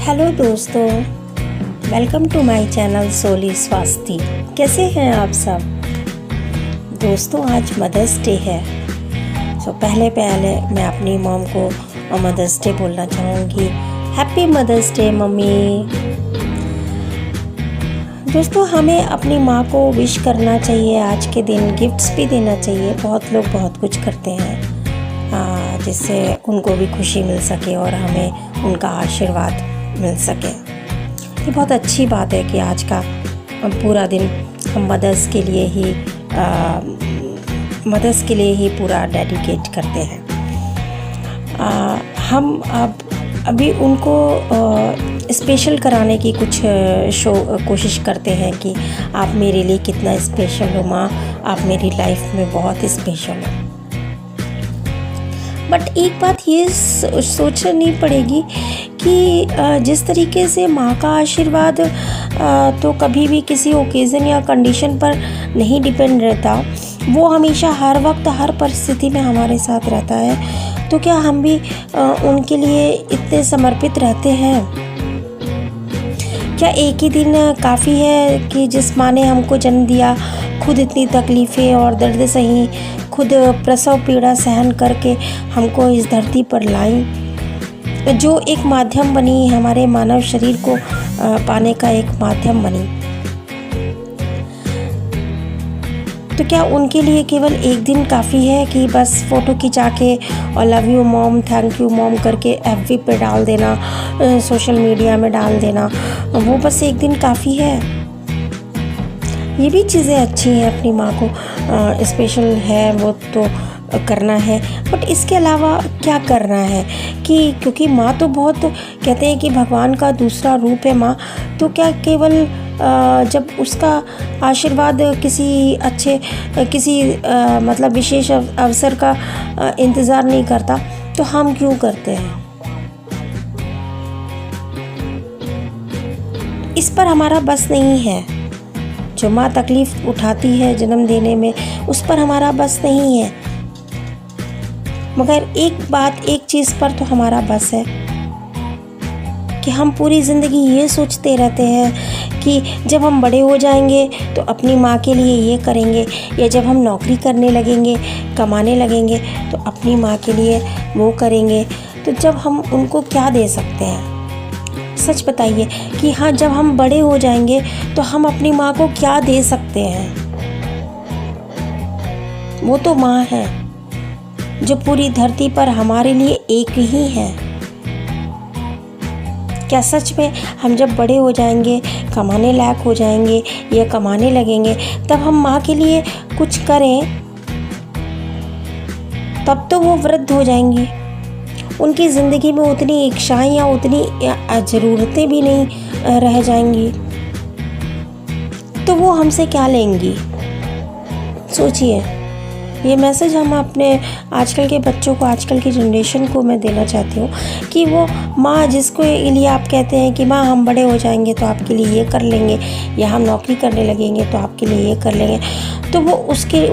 Hello दोस्तों, welcome to my channel सोली स्वास्थी। कैसे हैं आप सब दोस्तों? आज मदर्स डे है। पहले मैं अपनी मॉम को मदर्स डे बोलना चाहूँगी। Happy Mother's Day mummy. दोस्तों, हमें अपनी माँ को विश करना चाहिए। आज के दिन गिफ्ट्स भी देना चाहिए। बहुत लोग बहुत कुछ करते हैं जिससे उनको भी खुशी मिल सके और हमें उनका आशीर्वाद मिल सके। ये बहुत अच्छी बात है कि आज का पूरा दिन हम मदर्स के लिए ही पूरा डेडिकेट करते हैं। हम अभी उनको स्पेशल कराने की कुछ कोशिश करते हैं कि आप मेरे लिए कितना स्पेशल हो माँ, आप मेरी लाइफ में बहुत स्पेशल हो। बट एक बात ये सोचनी पड़ेगी कि जिस तरीके से माँ का आशीर्वाद तो कभी भी किसी ओकेज़न या कंडीशन पर नहीं डिपेंड रहता, वो हमेशा हर वक्त हर परिस्थिति में हमारे साथ रहता है। तो क्या हम भी उनके लिए इतने समर्पित रहते हैं? क्या एक ही दिन काफ़ी है कि जिस माँ ने हमको जन्म दिया, खुद इतनी तकलीफ़ें और दर्द सही, खुद प्रसव पीड़ा सहन करके हमको इस धरती पर लाई, जो एक माध्यम बनी, हमारे मानव शरीर को पाने का एक माध्यम बनी। तो क्या उनके लिए केवल एक दिन काफ़ी है कि बस फ़ोटो खिंचा के और love you mom, thank you mom करके एफबी पे डाल देना, सोशल मीडिया में डाल देना, वो बस एक दिन काफ़ी है? ये भी चीज़ें अच्छी हैं, अपनी माँ को स्पेशल है वो तो करना है। बट इसके अलावा क्या करना है कि क्योंकि माँ तो बहुत कहते हैं कि भगवान का दूसरा रूप है माँ। तो क्या केवल जब उसका आशीर्वाद किसी मतलब विशेष अवसर का इंतज़ार नहीं करता, तो हम क्यों करते हैं? इस पर हमारा बस नहीं है। जो माँ तकलीफ़ उठाती है जन्म देने में, उस पर हमारा बस नहीं है। मगर एक चीज़ पर तो हमारा बस है कि हम पूरी ज़िंदगी ये सोचते रहते हैं कि जब हम बड़े हो जाएंगे तो अपनी माँ के लिए ये करेंगे, या जब हम नौकरी करने लगेंगे, कमाने लगेंगे तो अपनी माँ के लिए वो करेंगे। तो जब हम उनको क्या दे सकते हैं? सच बताइए कि हाँ, जब हम बड़े हो जाएंगे तो हम अपनी माँ को क्या दे सकते हैं? वो तो माँ है जो पूरी धरती पर हमारे लिए एक ही है। क्या सच में हम जब बड़े हो जाएंगे, कमाने लायक हो जाएंगे या कमाने लगेंगे, तब हम माँ के लिए कुछ करें? तब तो वो वृद्ध हो जाएंगी, उनकी ज़िंदगी में उतनी इच्छाएं या उतनी ज़रूरतें भी नहीं रह जाएंगी। तो वो हमसे क्या लेंगी? सोचिए। ये मैसेज हम अपने आजकल के बच्चों को, आजकल की जनरेशन को मैं देना चाहती हूँ कि वो माँ जिसको लिए आप कहते हैं कि माँ हम बड़े हो जाएंगे तो आपके लिए ये कर लेंगे, या हम नौकरी करने लगेंगे तो आपके लिए ये कर लेंगे, तो वो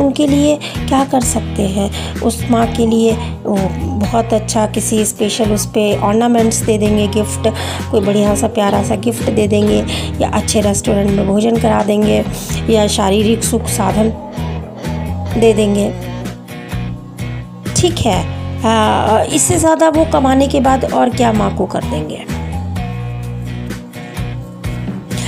उनके लिए क्या कर सकते हैं? उस माँ के लिए बहुत अच्छा किसी स्पेशल उस पर ऑर्नामेंट्स दे देंगे, गिफ्ट, कोई बढ़िया सा प्यारा सा गिफ्ट दे देंगे, या अच्छे रेस्टोरेंट में भोजन करा देंगे, या शारीरिक सुख साधन दे देंगे। ठीक है, इससे ज़्यादा वो कमाने के बाद और क्या माँ को कर देंगे?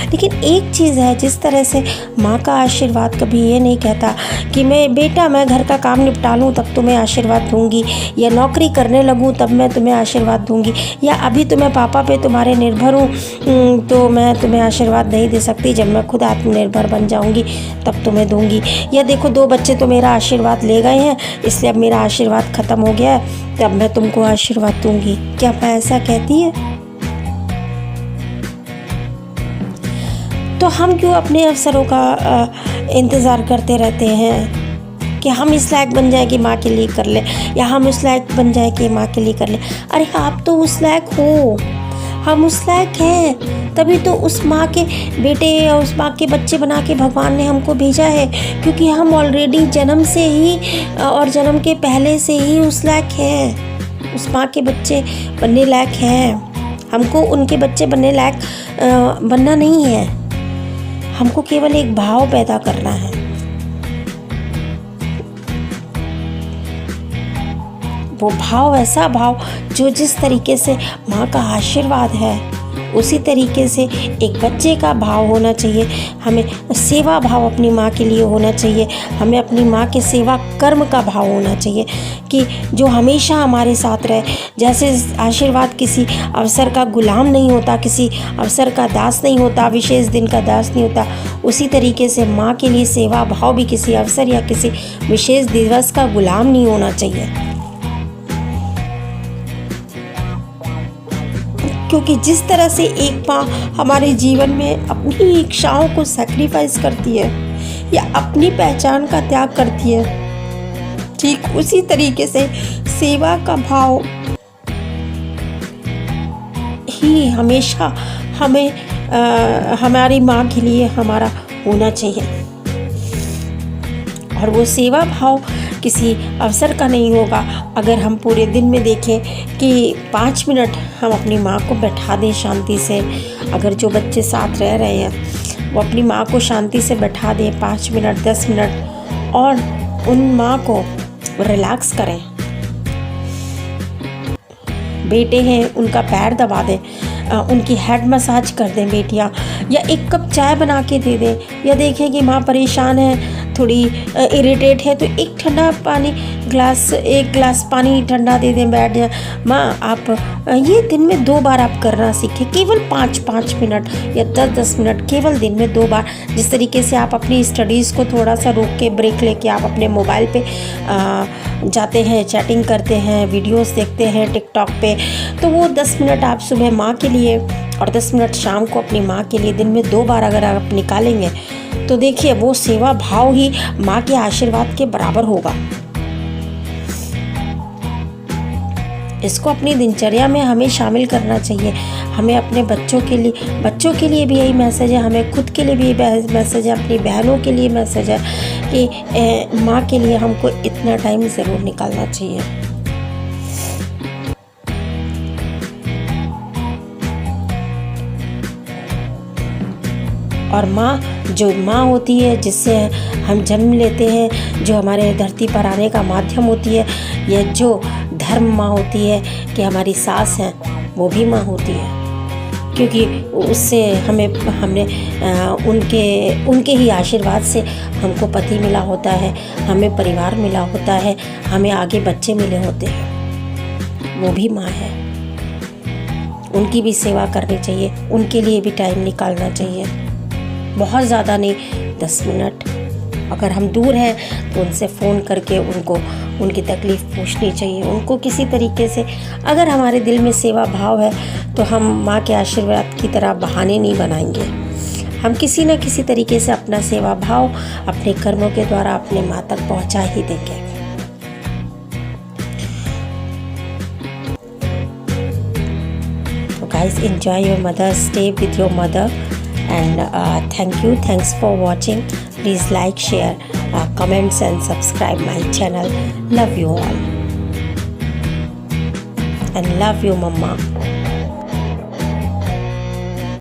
लेकिन एक चीज़ है, जिस तरह से माँ का आशीर्वाद कभी ये नहीं कहता कि मैं घर का काम निपटा लूँ तब तुम्हें आशीर्वाद दूँगी, या नौकरी करने लगूँ तब मैं तुम्हें आशीर्वाद दूँगी, या अभी तो मैं पापा पे तुम्हारे निर्भर हूँ तो मैं तुम्हें आशीर्वाद नहीं दे सकती, जब मैं खुद आत्मनिर्भर बन जाऊँगी तब तुम्हें दूँगी, या देखो 2 बच्चे तो मेरा आशीर्वाद ले गए हैं इसलिए अब मेरा आशीर्वाद ख़त्म हो गया है, तब मैं तुमको आशीर्वाद दूँगी। क्या मैं ऐसा कहती है? तो हम क्यों अपने अवसरों का इंतज़ार करते रहते हैं कि हम इस लायक बन जाए कि माँ के लिए कर ले, या हम उस लायक बन जाए कि माँ के लिए कर ले? अरे आप तो उस लायक हो, हम उस लायक हैं, तभी तो उस माँ के बेटे या उस माँ के बच्चे बना के भगवान ने हमको भेजा है, क्योंकि हम ऑलरेडी जन्म से ही और जन्म के पहले से ही उस लायक हैं, उस माँ के बच्चे बनने लायक हैं। हमको उनके बच्चे बनने लायक बनना नहीं है, हमको केवल एक भाव पैदा करना है। वो भाव, ऐसा भाव जो जिस तरीके से माँ का आशीर्वाद है उसी तरीके से एक बच्चे का भाव होना चाहिए। हमें सेवा भाव अपनी माँ के लिए होना चाहिए, हमें अपनी माँ के सेवा कर्म का भाव होना चाहिए कि जो हमेशा हमारे साथ रहे। जैसे आशीर्वाद किसी अवसर का गुलाम नहीं होता, किसी अवसर का दास नहीं होता, विशेष दिन का दास नहीं होता, उसी तरीके से माँ के लिए सेवा भाव भी किसी अवसर या किसी विशेष दिवस का गुलाम नहीं होना चाहिए। क्योंकि जिस तरह से एक माँ हमारे जीवन में अपनी इच्छाओं को सैक्रिफाइस करती है या अपनी पहचान का त्याग करती है, ठीक उसी तरीके से सेवा का भाव ही हमेशा हमें हमारी माँ के लिए हमारा होना चाहिए। और वो सेवा भाव किसी अवसर का नहीं होगा। अगर हम पूरे दिन में देखें कि 5 मिनट हम अपनी माँ को बैठा दें शांति से, अगर जो बच्चे साथ रह रहे हैं वो अपनी माँ को शांति से बैठा दें 5 मिनट 10 मिनट और उन माँ को रिलैक्स करें। बेटे हैं उनका पैर दबा दें, उनकी हेड मसाज कर दें बेटियाँ, या एक कप चाय बना के दे दें, या देखें कि माँ परेशान है, थोड़ी इरिटेट है तो एक गिलास पानी ठंडा दे दें, बैठ जाए। माँ आप ये दिन में 2 बार आप करना सीखें, केवल 5-5 मिनट या 10-10 मिनट, केवल दिन में 2 बार। जिस तरीके से आप अपनी स्टडीज़ को थोड़ा सा रोक के ब्रेक लेके आप अपने मोबाइल पे जाते हैं, चैटिंग करते हैं, वीडियोस देखते हैं टिकटॉक पे, तो वो 10 मिनट आप सुबह माँ के लिए और 10 मिनट शाम को अपनी माँ के लिए दिन में 2 बार अगर आप निकालेंगे तो देखिए वो सेवा भाव ही माँ के आशीर्वाद के बराबर होगा। इसको अपनी दिनचर्या में हमें शामिल करना चाहिए। हमें अपने बच्चों के लिए भी यही मैसेज है, हमें खुद के लिए भी यही मैसेज है, अपनी बहनों के लिए मैसेज है कि माँ के लिए हमको इतना टाइम ज़रूर निकालना चाहिए। और जो माँ होती है जिससे हम जन्म लेते हैं, जो हमारे धरती पर आने का माध्यम होती है, यह जो धर्म माँ होती है कि हमारी सास हैं, वो भी माँ होती है। क्योंकि उससे हमने उनके ही आशीर्वाद से हमको पति मिला होता है, हमें परिवार मिला होता है, हमें आगे बच्चे मिले होते हैं। वो भी माँ है, उनकी भी सेवा करनी चाहिए, उनके लिए भी टाइम निकालना चाहिए। बहुत ज़्यादा नहीं, 10 मिनट। अगर हम दूर हैं तो उनसे फ़ोन करके उनकी तकलीफ़ पूछनी चाहिए, उनको किसी तरीके से। अगर हमारे दिल में सेवा भाव है तो हम माँ के आशीर्वाद की तरह बहाने नहीं बनाएंगे, हम किसी न किसी तरीके से अपना सेवा भाव अपने कर्मों के द्वारा अपने माँ तक पहुँचा ही देंगे। तो guys, enjoy your mother, stay with your mother. And thanks for watching. Please like, share, comments and subscribe my channel. Love you all and love you mama.